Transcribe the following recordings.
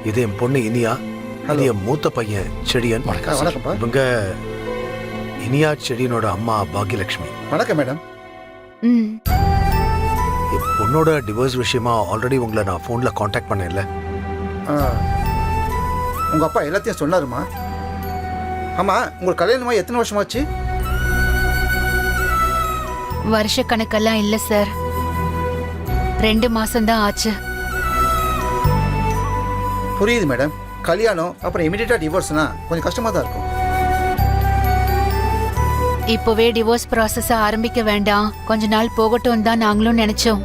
இது என் பொண்ணு இனியா, அது என் மூத்த பையன் செடியன். வணக்கம்ப்பா. இவங்க இனியா செடியனோட அம்மா பாக்யலட்சுமி. வணக்கம் மேடம். என் பொண்ணோட டிவோர்ஸ் விஷயமா ஆல்ரெடி உங்களை நான் ஃபோன்ல காண்டாக்ட் பண்ணேன்ல. உங்க அப்பா எல்லாத்தையும் சொன்னாருமா? ஆமா, உங்களுக்கு கல்யாணமா எத்தனை வருஷமாச்சு? வருஷ கணக்கெல்லாம் இல்ல சார், 2 மாசம்தான் ஆச்சு. புரியுது மேடம். கல்யாணம் அப்புறம் இமீடியட்டா டிவோர்ஸ்னா கொஞ்சம் கஷ்டமா தான் இருக்கும். இப்போவே டிவோர்ஸ் ப்ராசஸ் ஆரம்பிக்க வேண்டாம், கொஞ்ச நாள் போகட்டும் தான் நாங்களும் நினைச்சோம்.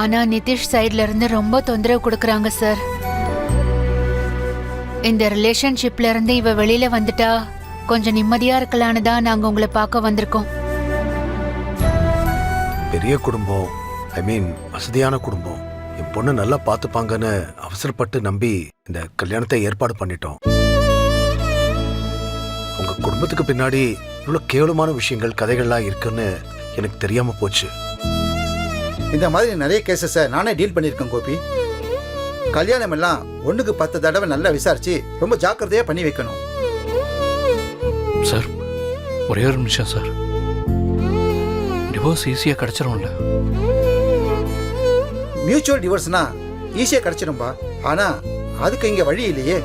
ஆனா நிதிஷ் சைட்ல இருந்து ரொம்ப தொந்தரவு கொடுக்கறாங்க சார். இந்த ரிலேஷன்ஷிப்ல இருந்து இவ வெளியில வந்துட்டா கொஞ்சம் நிம்மதியா இருக்கலான்னு தான் நாங்க உங்களை பார்க்க வந்திருக்கோம். பெரிய குடும்பம், ஐ மீன் வசதியான குடும்பம். என் பொண்ணு நல்லா பார்த்துப்பாங்கன்னு அவசரப்பட்டு நம்பி இந்த கல்யாணத்தை ஏற்பாடு பண்ணிட்டோம். உங்க குடும்பத்துக்கு பின்னாடி இவ்வளவு கேவலமான விஷயங்கள், கதைகள்லாம் இருக்குன்னு எனக்கு தெரியாம போச்சு. இந்த மாதிரி நிறைய கேசஸை நானே டீல் பண்ணியிருக்கேன் கோபி. கல்யாணம் எல்லாம் 1க்கு 10 தடவை நல்லா விசாரிச்சு ரொம்ப ஜாக்கிரதையா பண்ணி வைக்கணும். சார், ஒரே ஒரு நிமிஷம் சார். டிவோர்ஸ் ஈஸியா கிடைச்சிரும்ல? மியூச்சுவல் டிவோர்ஸ்னா ஈஸியா கிடைச்சிடும்பா. ஆனா அதுக்கு இங்க வழி இல்லையே.